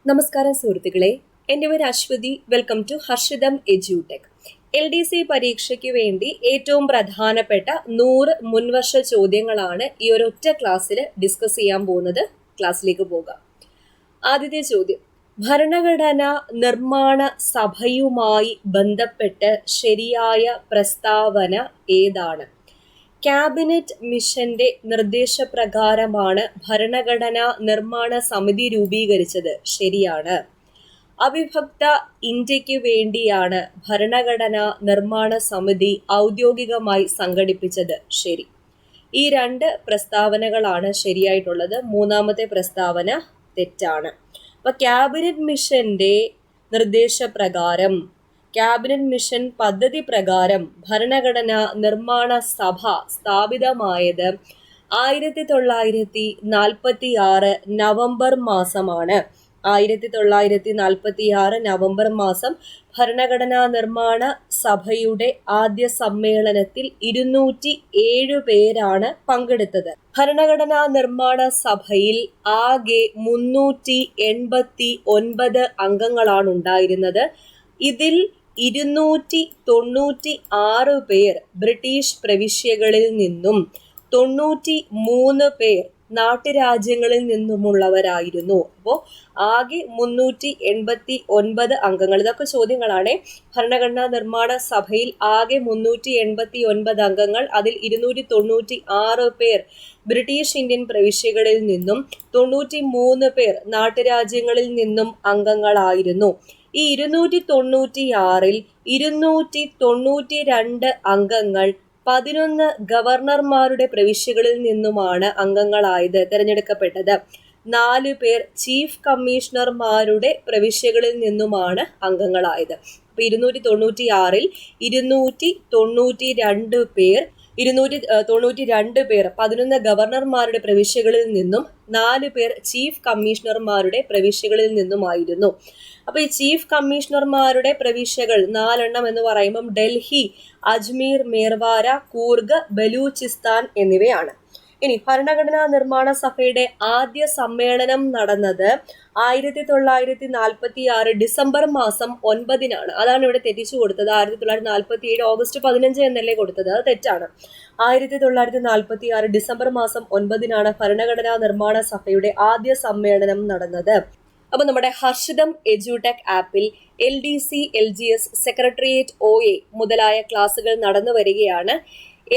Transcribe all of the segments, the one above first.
നമസ്കാരം സുഹൃത്തുക്കളെ, എൻ്റെ പേര് അശ്വതി. വെൽക്കം ടു ഹർഷിതം എജ്യൂടെക്. LDC പരീക്ഷയ്ക്ക് വേണ്ടി ഏറ്റവും പ്രധാനപ്പെട്ട 100 മുൻവർഷ ചോദ്യങ്ങളാണ് ഈ ഒരൊറ്റ ക്ലാസ്സിൽ ഡിസ്കസ് ചെയ്യാൻ പോകുന്നത്. ക്ലാസ്സിലേക്ക് പോകാം. ആദ്യത്തെ ചോദ്യം, ഭരണഘടനാ നിർമ്മാണ സഭയുമായി ബന്ധപ്പെട്ട് ശരിയായ പ്രസ്താവന ഏതാണ്? ക്യാബിനറ്റ് മിഷന്റെ നിർദ്ദേശപ്രകാരമാണ് ഭരണഘടനാ നിർമ്മാണ സമിതി രൂപീകരിച്ചത്. ശരിയാണ്. അവിഭക്ത ഇന്ത്യക്ക് വേണ്ടിയാണ് ഭരണഘടനാ നിർമ്മാണ സമിതി ഔദ്യോഗികമായി സംഘടിപ്പിച്ചത്. ശരി. ഈ 2 പ്രസ്താവനകളാണ് ശരിയായിട്ടുള്ളത്. മൂന്നാമത്തെ പ്രസ്താവന തെറ്റാണ്. അപ്പൊ ക്യാബിനറ്റ് മിഷന്റെ നിർദ്ദേശപ്രകാരം, ക്യാബിനറ്റ് മിഷൻ പദ്ധതി പ്രകാരം ഭരണഘടനാ നിർമ്മാണ സഭ സ്ഥാപിതമായത് 1946 നവംബർ മാസമാണ്. 1946 നവംബർ മാസം ഭരണഘടനാ നിർമ്മാണ സഭയുടെ ആദ്യ സമ്മേളനത്തിൽ 207 പേരാണ് പങ്കെടുത്തത്. ഭരണഘടനാ നിർമ്മാണ സഭയിൽ ആകെ 389 അംഗങ്ങളാണ് ഉണ്ടായിരുന്നത്. ഇതിൽ 296 പേർ ബ്രിട്ടീഷ് പ്രവിശ്യകളിൽ നിന്നും 93 പേർ നാട്ടുരാജ്യങ്ങളിൽ നിന്നുമുള്ളവരായിരുന്നു. അപ്പോൾ ആകെ 389 അംഗങ്ങൾ. ഇതൊക്കെ ചോദ്യങ്ങളാണ്. ഭരണഘടനാ നിർമ്മാണ സഭയിൽ ആകെ 389 അംഗങ്ങൾ. അതിൽ 296 പേർ ബ്രിട്ടീഷ് ഇന്ത്യൻ പ്രവിശ്യകളിൽ നിന്നും 93 പേർ നാട്ടുരാജ്യങ്ങളിൽ നിന്നും അംഗങ്ങളായിരുന്നു. ഈ 296-ൽ 292 അംഗങ്ങൾ 11 ഗവർണർമാരുടെ പ്രവിശ്യകളിൽ നിന്നുമാണ് അംഗങ്ങളായത്, തിരഞ്ഞെടുക്കപ്പെട്ടത്. 4 പേർ ചീഫ് കമ്മീഷണർമാരുടെ പ്രവിശ്യകളിൽ നിന്നുമാണ് അംഗങ്ങളായത്. അപ്പൊ 296-ൽ 292 പേർ 11 ഗവർണർമാരുടെ പ്രവിശ്യകളിൽ നിന്നും 4 പേർ ചീഫ് കമ്മീഷണർമാരുടെ പ്രവിശ്യകളിൽ നിന്നുമായിരുന്നു. അപ്പൊ ഈ ചീഫ് കമ്മീഷണർമാരുടെ പ്രവിശ്യകൾ 4 എന്ന് പറയുമ്പം ഡൽഹി, അജ്മീർ, മേർവാര, കൂർഗ്, ബലൂചിസ്ഥാൻ എന്നിവയാണ്. ഇനി ഭരണഘടനാ നിർമ്മാണ സഭയുടെ ആദ്യ സമ്മേളനം നടന്നത് 1946 ഡിസംബർ മാസം 9-നാണ്. അതാണ് ഇവിടെ തെറ്റിച്ചു കൊടുത്തത്. 1947 ഓഗസ്റ്റ് 15 എന്നല്ലേ കൊടുത്തത്, അത് തെറ്റാണ്. 1946 ഡിസംബർ മാസം 9-നാണ് ഭരണഘടനാ നിർമ്മാണ സഭയുടെ ആദ്യ സമ്മേളനം നടന്നത്. അപ്പൊ നമ്മുടെ ഹർഷിതം എജ്യൂടെക് ആപ്പിൽ LDC, LGS, സെക്രട്ടേറിയറ്റ് OA മുതലായ ക്ലാസുകൾ നടന്നു വരികയാണ്.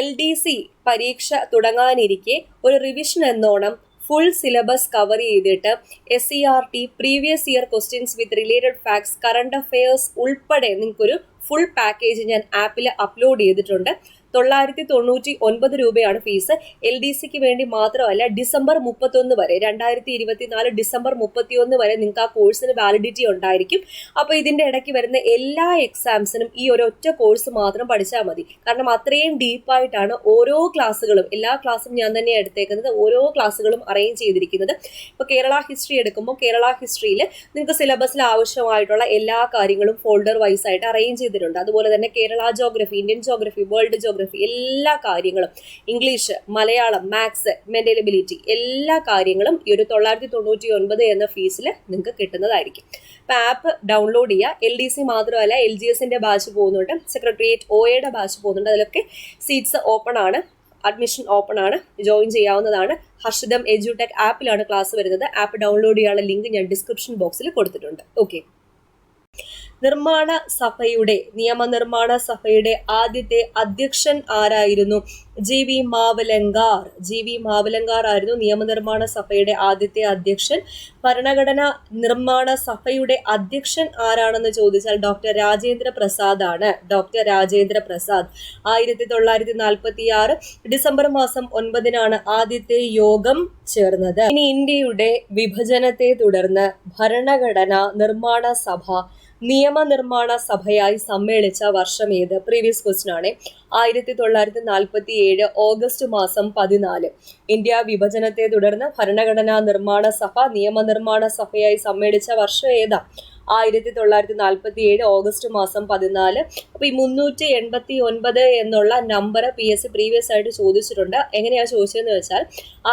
LDC പരീക്ഷ തുടങ്ങാനിരിക്കെ ഒരു റിവിഷൻ എന്നോണം ഫുൾ സിലബസ് കവർ ചെയ്തിട്ട് SCRT, previous year questions with related facts, current affairs ഉൾപ്പെടെ നിങ്ങൾക്കൊരു ഫുൾ പാക്കേജ് ഞാൻ ആപ്പിൽ അപ്ലോഡ് ചെയ്തിട്ടുണ്ട്. 999 രൂപയാണ് ഫീസ്. LDCക്ക് വേണ്ടി മാത്രമല്ല, ഡിസംബർ 31 വരെ, 2024 ഡിസംബർ 31 വരെ നിങ്ങൾക്ക് ആ കോഴ്സിന് വാലിഡിറ്റി ഉണ്ടായിരിക്കും. അപ്പോൾ ഇതിൻ്റെ ഇടയ്ക്ക് വരുന്ന എല്ലാ എക്സാംസിനും ഈ ഒരൊറ്റ കോഴ്സ് മാത്രം പഠിച്ചാൽ മതി. കാരണം അത്രയും ഡീപ്പായിട്ടാണ് ഓരോ ക്ലാസ്സുകളും, എല്ലാ ക്ലാസ്സും ഞാൻ തന്നെ എടുത്തേക്കുന്നത്, ഓരോ ക്ലാസ്സുകളും അറേഞ്ച് ചെയ്തിരിക്കുന്നത്. ഇപ്പോൾ കേരള ഹിസ്റ്ററി എടുക്കുമ്പോൾ കേരള ഹിസ്റ്ററിയിൽ നിങ്ങൾക്ക് സിലബസിൽ ആവശ്യമായിട്ടുള്ള എല്ലാ കാര്യങ്ങളും ഫോൾഡർ വൈസ് ആയിട്ട് അറേഞ്ച് ചെയ്തിട്ടുണ്ട്. അതുപോലെ തന്നെ Kerala geography, Indian geography, world geography, എല്ലാ കാര്യങ്ങളും, English, Malayalam, maths, mental ability, എല്ലാ കാര്യങ്ങളും ഈ ഒരു 999 എന്ന ഫീസിൽ നിങ്ങൾക്ക് കിട്ടുന്നതായിരിക്കും. അപ്പം ആപ്പ് ഡൗൺലോഡ് ചെയ്യുക. LDC മാത്രമല്ല, LGSന്റെ ബാച്ച് പോകുന്നുണ്ട്, സെക്രട്ടേറിയറ്റ് OAയുടെ ബാച്ച് പോകുന്നുണ്ട്. അതിലൊക്കെ സീറ്റ്സ് ഓപ്പൺ ആണ്, അഡ്മിഷൻ ഓപ്പൺ ആണ്, ജോയിൻ ചെയ്യാവുന്നതാണ്. ഹർഷിതം എജ്യൂടെക് ആപ്പിലാണ് ക്ലാസ് വരുന്നത്. ആപ്പ് ഡൗൺലോഡ് ചെയ്യാനുള്ള ലിങ്ക് ഞാൻ ഡിസ്ക്രിപ്ഷൻ ബോക്സിൽ കൊടുത്തിട്ടുണ്ട്. ഓക്കെ. നിയമനിർമ്മാണ സഭയുടെ ആദ്യത്തെ അധ്യക്ഷൻ ആരായിരുന്നു? GV മാവലങ്കാർ. GV മാവലങ്കാർ ആയിരുന്നു നിയമനിർമ്മാണ സഭയുടെ ആദ്യത്തെ അധ്യക്ഷൻ. ഭരണഘടനാ നിർമ്മാണ സഭയുടെ അധ്യക്ഷൻ ആരാണെന്ന് ചോദിച്ചാൽ ഡോക്ടർ രാജേന്ദ്ര പ്രസാദ് ആണ്. ഡോക്ടർ രാജേന്ദ്ര പ്രസാദ്. 1946 ഡിസംബർ മാസം 9-നാണ് ആദ്യത്തെ യോഗം ചേർന്നത്. ഇനി ഇന്ത്യയുടെ വിഭജനത്തെ തുടർന്ന് ഭരണഘടനാ നിർമ്മാണ സഭ നിയമനിർമ്മാണ സഭയായി സമ്മേളിച്ച വർഷം ഏത്? പ്രീവിയസ് ക്വസ്റ്റ്യൻ ആണ്. 1947 ഓഗസ്റ്റ് മാസം 14. ഇന്ത്യ വിഭജനത്തെ തുടർന്ന് ഭരണഘടനാ നിർമ്മാണ സഭ നിയമനിർമ്മാണ സഭയായി സമ്മേളിച്ച വർഷം ഏതാ? 1947 ഓഗസ്റ്റ് മാസം 14. അപ്പൊ ഈ 389 എന്നുള്ള നമ്പർ PSC പ്രീവിയസ് ആയിട്ട് ചോദിച്ചിട്ടുണ്ട്. എങ്ങനെയാ ചോദിച്ചതെന്ന് വെച്ചാൽ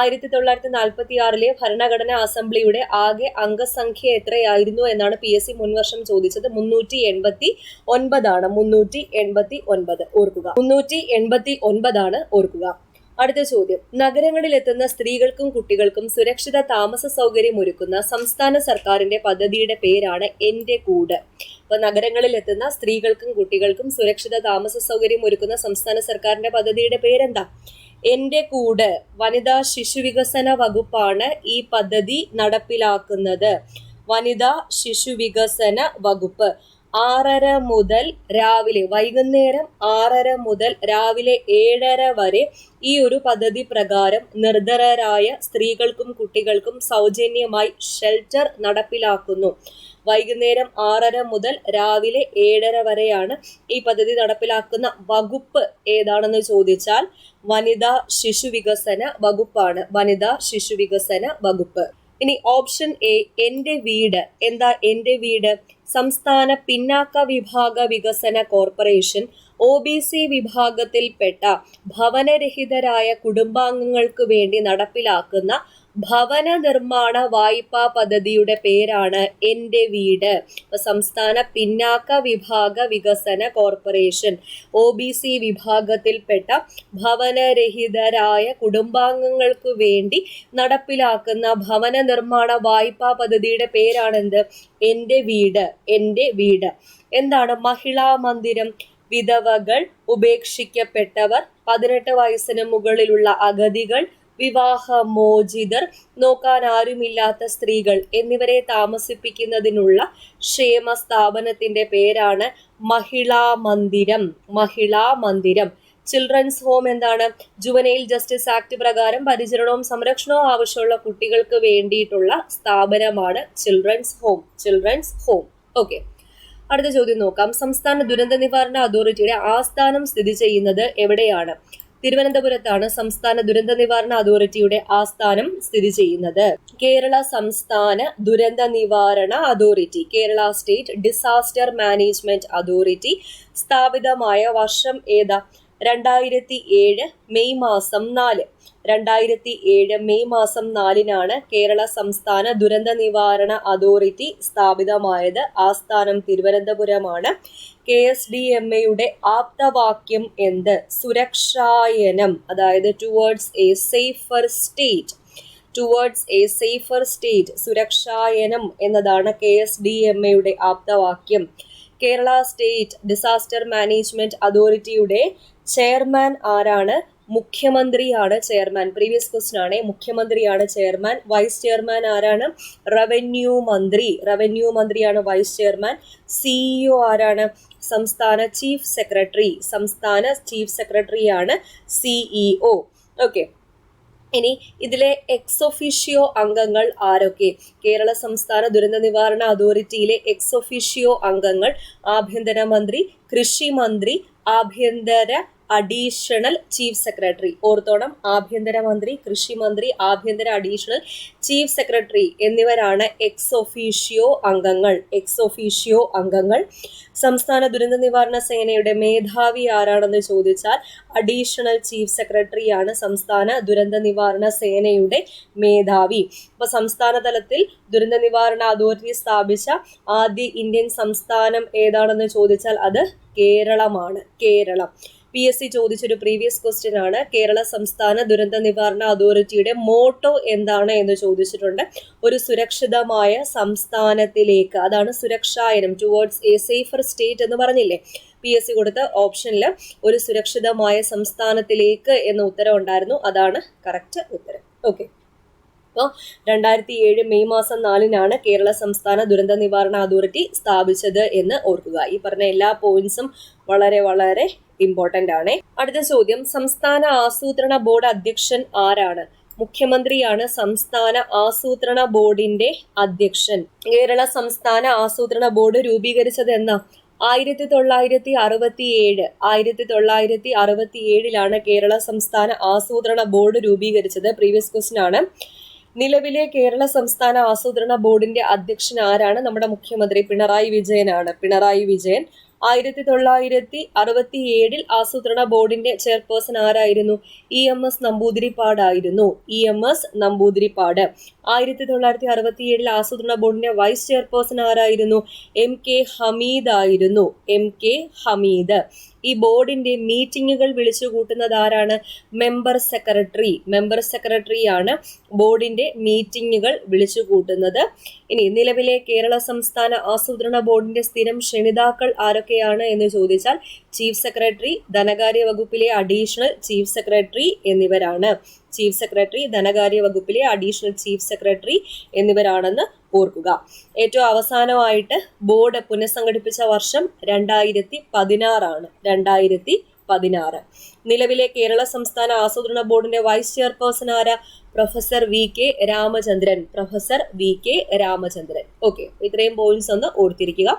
1946 ഭരണഘടനാ അസംബ്ലിയുടെ ആകെ അംഗസംഖ്യ എത്രയായിരുന്നു എന്നാണ് PSC മുൻവർഷം ചോദിച്ചത്. 389 ആണ്. 389 ഓർക്കുക. 389 ആണ് ഓർക്കുക. അടുത്ത ചോദ്യം, നഗരങ്ങളിൽ എത്തുന്ന സ്ത്രീകൾക്കും കുട്ടികൾക്കും സുരക്ഷിത താമസ സൗകര്യം ഒരുക്കുന്ന സംസ്ഥാന സർക്കാരിന്റെ പദ്ധതിയുടെ പേരാണ് എന്റെ കൂട്. അപ്പൊ നഗരങ്ങളിൽ എത്തുന്ന സ്ത്രീകൾക്കും കുട്ടികൾക്കും സുരക്ഷിത താമസ സൗകര്യം ഒരുക്കുന്ന സംസ്ഥാന സർക്കാരിന്റെ പദ്ധതിയുടെ പേരെന്താ? എന്റെ കൂട്. വനിതാ ശിശു വികസന വകുപ്പാണ് ഈ പദ്ധതി നടപ്പിലാക്കുന്നത്. വനിതാ ശിശു വികസന വകുപ്പ്. 6:30 മുതൽ വൈകുന്നേരം 6:30 മുതൽ രാവിലെ 7:30 വരെ ഈ ഒരു പദ്ധതി പ്രകാരം നിർധനരായ സ്ത്രീകൾക്കും കുട്ടികൾക്കും സൗജന്യമായി ഷെൽട്ടർ നടപ്പിലാക്കുന്നു. വൈകുന്നേരം 6:30 മുതൽ രാവിലെ 7:30 വരെയാണ് ഈ പദ്ധതി നടപ്പിലാക്കുന്ന വകുപ്പ് ഏതാണെന്ന് ചോദിച്ചാൽ വനിതാ ശിശു വികസന വകുപ്പാണ്. വനിതാ ശിശു വികസന വകുപ്പ്. ഇനി ഓപ്ഷൻ എ, എന്റെ വീട്. എന്താ എന്റെ വീട്? സംസ്ഥാന പിന്നാക്ക വിഭാഗ വികസന കോർപ്പറേഷൻ OBC വിഭാഗത്തിൽപ്പെട്ട ഭവനരഹിതരായ കുടുംബാംഗങ്ങൾക്ക് വേണ്ടി നടപ്പിലാക്കുന്ന ഭവന നിർമ്മാണ വായ്പാ പദ്ധതിയുടെ പേരാണ് എന്റെ വീട്. സംസ്ഥാന പിന്നാക്ക വിഭാഗ വികസന കോർപ്പറേഷൻ OBC വിഭാഗത്തിൽപ്പെട്ട ഭവനരഹിതരായ കുടുംബാംഗങ്ങൾക്ക് വേണ്ടി നടപ്പിലാക്കുന്ന ഭവന നിർമ്മാണ വായ്പാ പദ്ധതിയുടെ പേരാണെന്ത്? എന്റെ വീട്. എന്റെ വീട്. എന്താണ് മഹിളാ മന്ദിരം? വിധവകൾ, ഉപേക്ഷിക്കപ്പെട്ടവർ, 18 വയസ്സിന് മുകളിലുള്ള അഗതികൾ, വിവാഹമോചിതർ, നോക്കാൻ ആരുമില്ലാത്ത സ്ത്രീകൾ എന്നിവരെ താമസിപ്പിക്കുന്നതിനുള്ള ക്ഷേമ സ്ഥാപനത്തിന്റെ പേരാണ് മഹിളാ മന്ദിരം. മഹിളാ മന്ദിരം. ചിൽഡ്രൻസ് ഹോം എന്താണ്? ജുവനൈൽ ജസ്റ്റിസ് ആക്ട് പ്രകാരം പരിചരണവും സംരക്ഷണവും ആവശ്യമുള്ള കുട്ടികൾക്ക് വേണ്ടിയിട്ടുള്ള സ്ഥാപനമാണ് children's home. Children's home. Okay, അടുത്ത ചോദ്യം നോക്കാം. സംസ്ഥാന ദുരന്ത നിവാരണ അതോറിറ്റിയുടെ ആസ്ഥാനം സ്ഥിതി ചെയ്യുന്നത് എവിടെയാണ്? തിരുവനന്തപുരത്താണ് സംസ്ഥാന ദുരന്ത നിവാരണ അതോറിറ്റിയുടെ ആസ്ഥാനം സ്ഥിതി ചെയ്യുന്നത്. കേരള സംസ്ഥാന ദുരന്ത നിവാരണ authority, Kerala state disaster management authority സ്ഥാപിതമായ വർഷം ഏതാ? 2007 മെയ് മാസം 4. 2007 മെയ് മാസം 4-നാണ് കേരള സംസ്ഥാന ദുരന്ത നിവാരണ അതോറിറ്റി സ്ഥാപിതമായത്. ആസ്ഥാനം തിരുവനന്തപുരമാണ്. KSDMAയുടെ ആപ്തവാക്യം എന്ത്? സുരക്ഷായനം, അതായത് towards a safer state. Towards a safer state, സുരക്ഷായനം എന്നതാണ് KSDMAയുടെ ആപ്തവാക്യം. കേരള സ്റ്റേറ്റ് ഡിസാസ്റ്റർ മാനേജ്മെന്റ് അതോറിറ്റിയുടെ ചെയർമാൻ ആരാണ്? മുഖ്യമന്ത്രിയാണ് ചെയർമാൻ. പ്രീവിയസ് ക്വസ്റ്റ്യൻ ആണ്. മുഖ്യമന്ത്രിയാണ് ചെയർമാൻ. വൈസ് ചെയർമാൻ ആരാണ്? റവന്യൂ മന്ത്രി. റവന്യൂ മന്ത്രിയാണ് വൈസ് ചെയർമാൻ. CEO ആരാണ്? സംസ്ഥാന ചീഫ് സെക്രട്ടറി. സംസ്ഥാന ചീഫ് സെക്രട്ടറിയാണ് CEO. ഓക്കെ, ഇനി ഇതിലെ എക്സൊഫിഷ്യോ അംഗങ്ങൾ ആരൊക്കെ? കേരള സംസ്ഥാന ദുരന്ത നിവാരണ അതോറിറ്റിയിലെ എക്സൊഫിഷ്യോ അംഗങ്ങൾ ആഭ്യന്തര മന്ത്രി, കൃഷി മന്ത്രി, ആഭ്യന്തര അഡീഷണൽ ചീഫ് സെക്രട്ടറി. ഓർത്തോണം, ആഭ്യന്തരമന്ത്രി, കൃഷി മന്ത്രി, ആഭ്യന്തര അഡീഷണൽ ചീഫ് സെക്രട്ടറി എന്നിവരാണ് എക്സൊഫീഷ്യോ അംഗങ്ങൾ. എക്സൊഫീഷ്യോ അംഗങ്ങൾ. സംസ്ഥാന ദുരന്ത നിവാരണ സേനയുടെ മേധാവി ആരാണെന്ന് ചോദിച്ചാൽ അഡീഷണൽ ചീഫ് സെക്രട്ടറിയാണ് സംസ്ഥാന ദുരന്ത നിവാരണ സേനയുടെ മേധാവി. അപ്പൊ സംസ്ഥാന തലത്തിൽ ദുരന്ത നിവാരണ അതോറിറ്റി സ്ഥാപിച്ച ആദ്യ ഇന്ത്യൻ സംസ്ഥാനം ഏതാണെന്ന് ചോദിച്ചാൽ അത് കേരളമാണ്. കേരളം. PSC ചോദിച്ചൊരു പ്രീവിയസ് ക്വസ്റ്റ്യൻ ആണ്. കേരള സംസ്ഥാന ദുരന്ത നിവാരണ അതോറിറ്റിയുടെ മോട്ടോ എന്താണ് എന്ന് ചോദിച്ചിട്ടുണ്ട്. ഒരു സുരക്ഷിതമായ സംസ്ഥാനത്തിലേക്ക്, അതാണ് സുരക്ഷായനം, ടുവേർഡ്സ് എ സേഫർ സ്റ്റേറ്റ് എന്ന് പറഞ്ഞില്ലേ. PSC കൊടുത്ത ഓപ്ഷനിൽ ഒരു സുരക്ഷിതമായ സംസ്ഥാനത്തിലേക്ക് എന്ന ഉത്തരം ഉണ്ടായിരുന്നു. അതാണ് കറക്റ്റ് ഉത്തരം. ഓക്കെ, അപ്പോൾ 2007 മെയ് മാസം 4-നാണ് കേരള സംസ്ഥാന ദുരന്ത നിവാരണ അതോറിറ്റി സ്ഥാപിച്ചത് എന്ന് ഓർക്കുക. ഈ പറഞ്ഞ എല്ലാ പോയിന്റ്സും വളരെ വളരെ ഇമ്പോർട്ടന്റ് ആണ്. അടുത്ത ചോദ്യം, സംസ്ഥാന ആസൂത്രണ ബോർഡ് അധ്യക്ഷൻ ആരാണ്? മുഖ്യമന്ത്രിയാണ് സംസ്ഥാന ആസൂത്രണ ബോർഡിന്റെ അധ്യക്ഷൻ. കേരള സംസ്ഥാന ആസൂത്രണ ബോർഡ് രൂപീകരിച്ചത് എന്നാ? 1967. 1967-ലാണ് കേരള സംസ്ഥാന ആസൂത്രണ ബോർഡ് രൂപീകരിച്ചത്. പ്രീവിയസ് ക്വസ്റ്റ്യൻ ആണ്. നിലവിലെ കേരള സംസ്ഥാന ആസൂത്രണ ബോർഡിന്റെ അധ്യക്ഷൻ ആരാണ്? നമ്മുടെ മുഖ്യമന്ത്രി പിണറായി വിജയനാണ്. പിണറായി വിജയൻ. 1967 ആസൂത്രണ ബോർഡിന്റെ ചെയർപേഴ്സൺ ആരായിരുന്നു? EMS നമ്പൂതിരിപ്പാടായിരുന്നു. EMS നമ്പൂതിരിപ്പാട്. 1967 ആസൂത്രണ ബോർഡിന്റെ വൈസ് ചെയർപേഴ്സൺ ആരായിരുന്നു? MK ഹമീദ് ആയിരുന്നു. MK ഹമീദ്. ഈ ബോർഡിന്റെ മീറ്റിംഗുകൾ വിളിച്ചു കൂട്ടുന്നത് ആരാണ്? Member secretary. മെമ്പർ സെക്രട്ടറിയാണ് ബോർഡിന്റെ മീറ്റിംഗുകൾ വിളിച്ചു കൂട്ടുന്നത്. ഇനി നിലവിലെ കേരള സംസ്ഥാന ആസൂത്രണ ബോർഡിന്റെ സ്ഥിരം ക്ഷണിതാക്കൾ ആരൊക്കെയാണ് എന്ന് ചോദിച്ചാൽ ചീഫ് സെക്രട്ടറി, ധനകാര്യ വകുപ്പിലെ അഡീഷണൽ ചീഫ് സെക്രട്ടറി എന്നിവരാണ്. ചീഫ് സെക്രട്ടറി, ധനകാര്യ വകുപ്പിലെ അഡീഷണൽ ചീഫ് സെക്രട്ടറി എന്നിവരാണെന്ന് ഓർക്കുക. ഏറ്റവും അവസാനമായിട്ട് ബോർഡ് പുനഃസംഘടിപ്പിച്ച വർഷം 2016 2016. നിലവിലെ കേരള സംസ്ഥാന ആസൂത്രണ ബോർഡിന്റെ വൈസ് ചെയർപേഴ്സൺ ആരാ? Professor VK Ramachandran. Professor VK Ramachandran. Okay, ഇത്രയും പോയിന്റ്സ് ഒന്ന് ഓർത്തിരിക്കുക.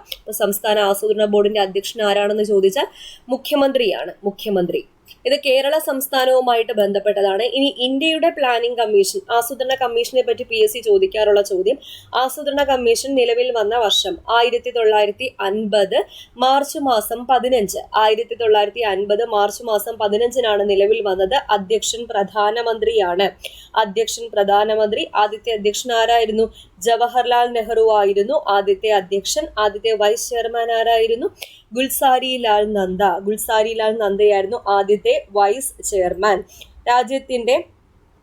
സംസ്ഥാന ആസൂത്രണ ബോർഡിന്റെ അധ്യക്ഷൻ ആരാണെന്ന് ചോദിച്ചാൽ മുഖ്യമന്ത്രിയാണ്. മുഖ്യമന്ത്രി. ഇത് കേരള സംസ്ഥാനവുമായിട്ട് ബന്ധപ്പെട്ടതാണ്. ഇനി ഇന്ത്യയുടെ പ്ലാനിംഗ് കമ്മീഷൻ, ആസൂത്രണ കമ്മീഷനെ പറ്റി PSC ചോദിക്കാറുള്ള ചോദ്യം. ആസൂത്രണ കമ്മീഷൻ നിലവിൽ വന്ന വർഷം 1950 മാർച്ച് മാസം 15. 1950 മാർച്ച് മാസം 15 നിലവിൽ വന്നത്. അധ്യക്ഷൻ പ്രധാനമന്ത്രിയാണ്. അധ്യക്ഷൻ പ്രധാനമന്ത്രി. ആദ്യത്തെ അധ്യക്ഷൻ ആരായിരുന്നു? ജവഹർലാൽ നെഹ്റു ആയിരുന്നു ആദ്യത്തെ അധ്യക്ഷൻ. ആദ്യത്തെ വൈസ് ചെയർമാൻ ആരായിരുന്നു? ഗുൽസാരി ലാൽ നന്ദ. ഗുൽസാരി ലാൽ നന്ദയായിരുന്നു ആദ്യത്തെ വൈസ് ചെയർമാൻ. രാജ്യത്തിന്റെ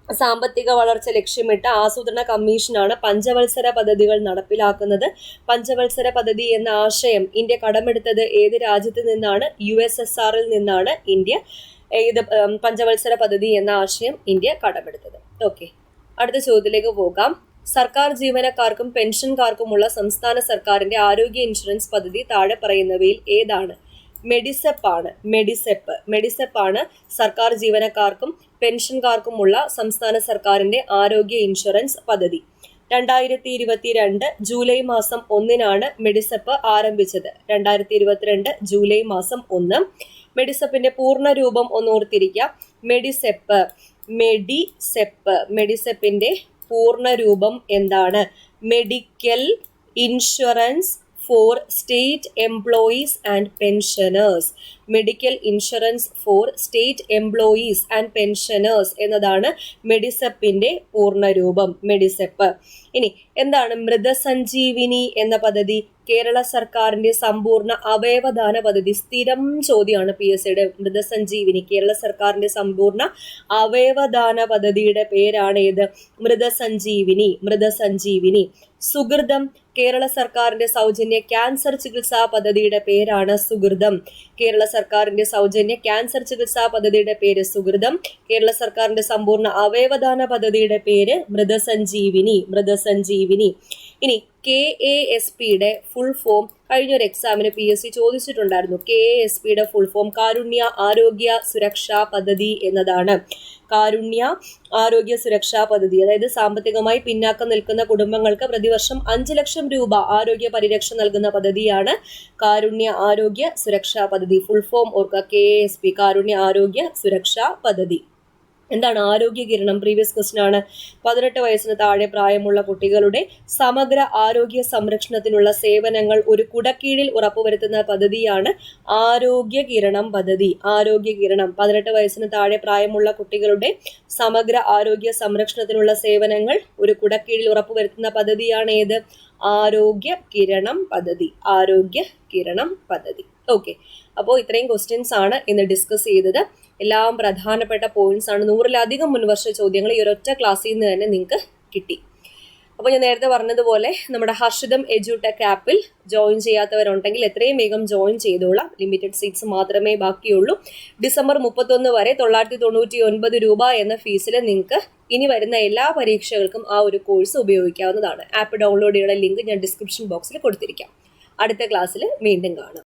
സാമ്പത്തിക വളർച്ച ലക്ഷ്യമിട്ട് ആസൂത്രണ കമ്മീഷനാണ് പഞ്ചവത്സര പദ്ധതികൾ നടപ്പിലാക്കുന്നത്. പഞ്ചവത്സര പദ്ധതി എന്ന ആശയം ഇന്ത്യ കടമെടുത്തത് ഏത് രാജ്യത്ത് നിന്നാണ്? USSRൽ നിന്നാണ് ഇന്ത്യ ഇത് പഞ്ചവത്സര പദ്ധതി എന്ന ആശയം ഇന്ത്യ കടമെടുത്തത്. ഓക്കെ, അടുത്ത ചോദ്യത്തിലേക്ക് പോകാം. സർക്കാർ ജീവനക്കാർക്കും പെൻഷൻകാർക്കുമുള്ള സംസ്ഥാന സർക്കാരിന്റെ ആരോഗ്യ ഇൻഷുറൻസ് പദ്ധതി താഴെ പറയുന്നവയിൽ ഏതാണ്? മെഡിസെപ്പ് ആണ്. മെഡിസെപ്പ് ആണ് സർക്കാർ ജീവനക്കാർക്കും പെൻഷൻകാർക്കുമുള്ള സംസ്ഥാന സർക്കാരിന്റെ ആരോഗ്യ ഇൻഷുറൻസ് പദ്ധതി. 2022 ജൂലൈ മാസം 1 മെഡിസെപ്പ് ആരംഭിച്ചത്. 2022 ജൂലൈ മാസം 1. മെഡിസെപ്പിന്റെ പൂർണ്ണ രൂപം ഒന്ന് ഓർത്തിരിക്കുക. മെഡിസെപ്പിന്റെ പൂർണ്ണ രൂപം എന്താണ്? Medical insurance four state employees and pensioners. Medical insurance four state employees and pensioners എന്നതാണ് മെഡിസെപ്പിന്റെ പൂർണ്ണ രൂപം. മെഡിസെപ്പ്. ഇനി എന്താണ് മൃതസഞ്ജീവിനി എന്ന പദ്ധതി? കേരള സർക്കാരിന്റെ സമ്പൂർണ്ണ അവയവദാന പദ്ധതി. സ്ഥിരം ചോദ്യമാണ് PSCയുടെ. മൃതസഞ്ജീവിനി, കേരള സർക്കാരിന്റെ സമ്പൂർണ്ണ അവയവദാന പദ്ധതിയുടെ പേരാണ് ഏത്? മൃതസഞ്ജീവിനി. മൃതസഞ്ജീവിനി. സുഹൃതം, കേരള സർക്കാരിന്റെ സൗജന്യ ക്യാൻസർ ചികിത്സാ പദ്ധതിയുടെ പേരാണ് സുഹൃതം. കേരള സർക്കാരിന്റെ സൗജന്യ ക്യാൻസർ ചികിത്സാ പദ്ധതിയുടെ പേര് സുഹൃതം. കേരള സർക്കാരിന്റെ സമ്പൂർണ്ണ അവയവദാന പദ്ധതിയുടെ പേര് മൃതസഞ്ജീവിനി. മൃതസഞ്ജീവിനി. ഇനി KASPയുടെ ഫുൾ ഫോം കഴിഞ്ഞൊരു എക്സാമിന് PSC ചോദിച്ചിട്ടുണ്ടായിരുന്നു. KASPയുടെ ഫുൾ ഫോം കാരുണ്യ ആരോഗ്യ സുരക്ഷാ പദ്ധതി എന്നതാണ്. കാരുണ്യ ആരോഗ്യ സുരക്ഷാ പദ്ധതി. അതായത് സാമ്പത്തികമായി പിന്നാക്കം നിൽക്കുന്ന കുടുംബങ്ങൾക്ക് പ്രതിവർഷം 5 ലക്ഷം രൂപ ആരോഗ്യ പരിരക്ഷ നൽകുന്ന പദ്ധതിയാണ് കാരുണ്യ ആരോഗ്യ സുരക്ഷാ പദ്ധതി. ഫുൾ ഫോം ഓർക്കുക. KASP, കാരുണ്യ ആരോഗ്യ സുരക്ഷാ പദ്ധതി. എന്താണ് ആരോഗ്യ കിരണം? പ്രീവിയസ് ക്വസ്റ്റ്യൻ ആണ്. 18 വയസ്സിന് താഴെ പ്രായമുള്ള കുട്ടികളുടെ സമഗ്ര ആരോഗ്യ സംരക്ഷണത്തിനുള്ള സേവനങ്ങൾ ഒരു കുടക്കീഴിൽ ഉറപ്പുവരുത്തുന്ന പദ്ധതിയാണ് ആരോഗ്യ കിരണം പദ്ധതി. ആരോഗ്യ കിരണം. 18 വയസ്സിന് താഴെ പ്രായമുള്ള കുട്ടികളുടെ സമഗ്ര ആരോഗ്യ സംരക്ഷണത്തിനുള്ള സേവനങ്ങൾ ഒരു കുടക്കീഴിൽ ഉറപ്പുവരുത്തുന്ന പദ്ധതിയാണ് ഏത്? ആരോഗ്യ കിരണം പദ്ധതി. ആരോഗ്യ കിരണം പദ്ധതി. ഓക്കെ, അപ്പോൾ ഇത്രയും ക്വസ്റ്റ്യൻസ് ആണ് ഇന്ന് ഡിസ്കസ് ചെയ്തത്. എല്ലാം പ്രധാനപ്പെട്ട പോയിന്റ്സ് ആണ്. 100-ലധികം മുൻവർഷ ചോദ്യങ്ങൾ ഈ ഒരൊറ്റ ക്ലാസ്സിൽ നിന്ന് തന്നെ നിങ്ങൾക്ക് കിട്ടി. അപ്പോൾ ഞാൻ നേരത്തെ പറഞ്ഞതുപോലെ നമ്മുടെ ഹർഷിതം എഡ്യൂടെക് ആപ്പിൽ ജോയിൻ ചെയ്യാത്തവരുണ്ടെങ്കിൽ എത്രയും വേഗം ജോയിൻ ചെയ്തോളാം. ലിമിറ്റഡ് സീറ്റ്സ് മാത്രമേ ബാക്കിയുള്ളൂ. ഡിസംബർ 31 വരെ 999 രൂപ എന്ന ഫീസിൽ നിങ്ങൾക്ക് ഇനി വരുന്ന എല്ലാ പരീക്ഷകൾക്കും ആ ഒരു കോഴ്സ് ഉപയോഗിക്കാവുന്നതാണ്. ആപ്പ് ഡൗൺലോഡ് ചെയ്യാനുള്ള ലിങ്ക് ഞാൻ ഡിസ്ക്രിപ്ഷൻ ബോക്സിൽ കൊടുത്തിരിക്കാം. അടുത്ത ക്ലാസ്സിൽ വീണ്ടും കാണാം.